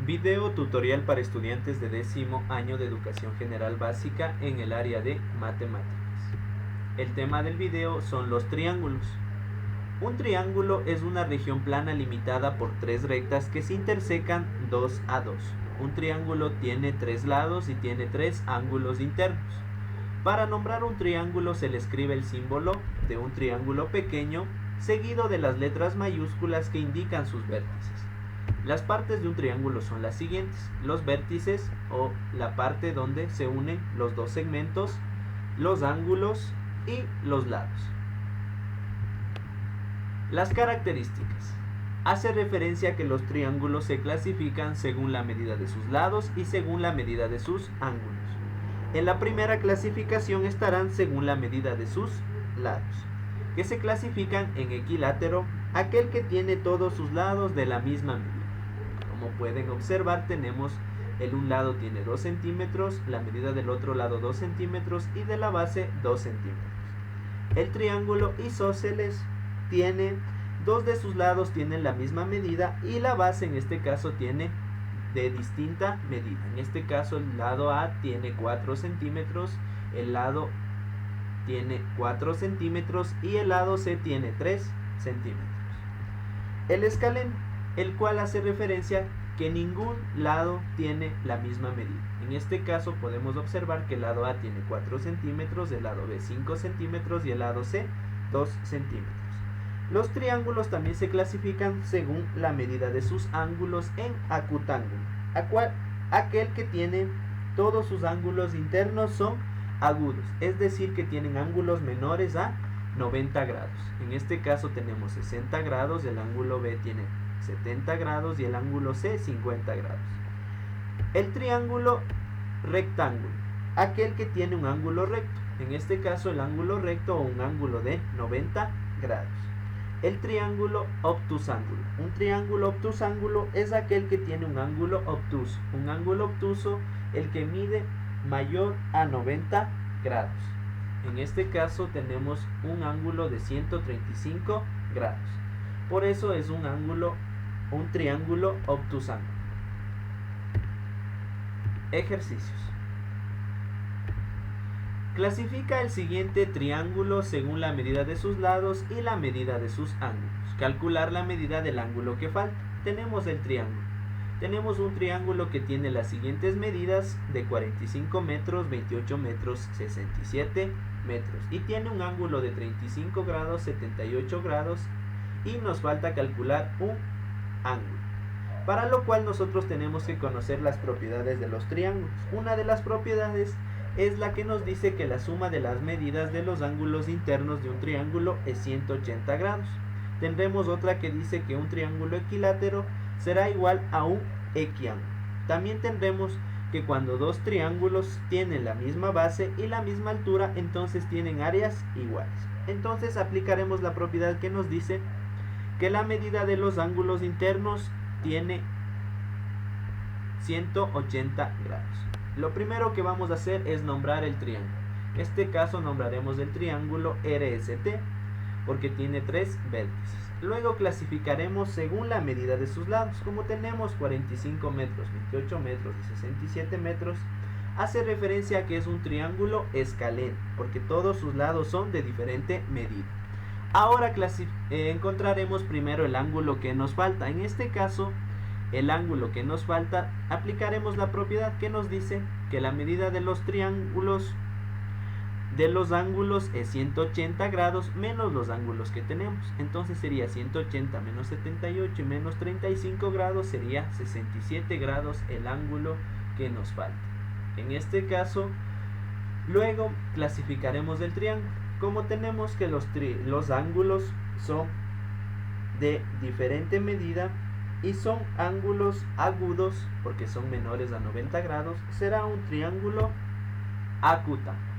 Video tutorial para estudiantes de 10º año de educación general básica en el área de matemáticas. El tema del video son los triángulos. Un triángulo es una región plana limitada por tres rectas que se intersecan 2 a 2. Un triángulo tiene 3 lados y tiene 3 ángulos internos. Para nombrar un triángulo se le escribe el símbolo de un triángulo pequeño seguido de las letras mayúsculas que indican sus vértices. Las partes de un triángulo son las siguientes: los vértices o la parte donde se unen los dos segmentos, los ángulos y los lados. Las características. Hace referencia a que los triángulos se clasifican según la medida de sus lados y según la medida de sus ángulos. En la primera clasificación estarán según la medida de sus lados, que se clasifican en equilátero, aquel que tiene todos sus lados de la misma medida. Como pueden observar, tenemos un lado tiene 2 centímetros, la medida del otro lado 2 centímetros y de la base 2 centímetros. El triángulo isósceles tiene 2 de sus lados tienen la misma medida y la base en este caso tiene de distinta medida. En este caso el lado A tiene 4 centímetros, el lado tiene 4 centímetros y el lado C tiene 3 centímetros. El escaleno, el cual hace referencia que ningún lado tiene la misma medida. En este caso podemos observar que el lado A tiene 4 centímetros, el lado B 5 centímetros y el lado C 2 centímetros. Los triángulos también se clasifican según la medida de sus ángulos en acutángulo, aquel que tiene todos sus ángulos internos son agudos, es decir que tienen ángulos menores a 90 grados. En este caso tenemos 60 grados, el ángulo B tiene 70 grados y el ángulo C 50 grados. El triángulo rectángulo, aquel que tiene un ángulo recto, en este caso el ángulo recto o un ángulo de 90 grados. El triángulo obtusángulo, un triángulo obtusángulo es aquel que tiene un ángulo obtuso, el que mide mayor a 90 grados. En este caso tenemos un ángulo de 135 grados. Por eso es un triángulo obtusángulo. Ejercicios. Clasifica el siguiente triángulo según la medida de sus lados y la medida de sus ángulos. Calcular la medida del ángulo que falta. Tenemos el triángulo. Tenemos un triángulo que tiene las siguientes medidas: de 45 metros, 28 metros, 67 metros. Y tiene un ángulo de 35 grados, 78 grados. Y nos falta calcular un ángulo. Para lo cual nosotros tenemos que conocer las propiedades de los triángulos. Una de las propiedades es la que nos dice que la suma de las medidas de los ángulos internos de un triángulo es 180 grados. Tendremos otra que dice que un triángulo equilátero será igual a un equiángulo. También tendremos que cuando dos triángulos tienen la misma base y la misma altura, entonces tienen áreas iguales. Entonces aplicaremos la propiedad que nos dice que la medida de los ángulos internos tiene 180 grados. Lo primero que vamos a hacer es nombrar el triángulo. En este caso nombraremos el triángulo RST porque tiene 3 vértices. Luego clasificaremos según la medida de sus lados. Como tenemos 45 metros, 28 metros y 67 metros, hace referencia a que es un triángulo escaleno porque todos sus lados son de diferente medida. Ahora encontraremos primero el ángulo que nos falta. En este caso, el ángulo que nos falta, aplicaremos la propiedad que nos dice que la medida de los triángulos de los ángulos es 180 grados menos los ángulos que tenemos. Entonces sería 180 menos 78 y menos 35 grados sería 67 grados el ángulo que nos falta. En este caso, luego clasificaremos el triángulo. Como tenemos que los ángulos son de diferente medida y son ángulos agudos porque son menores a 90 grados, será un triángulo acutángulo.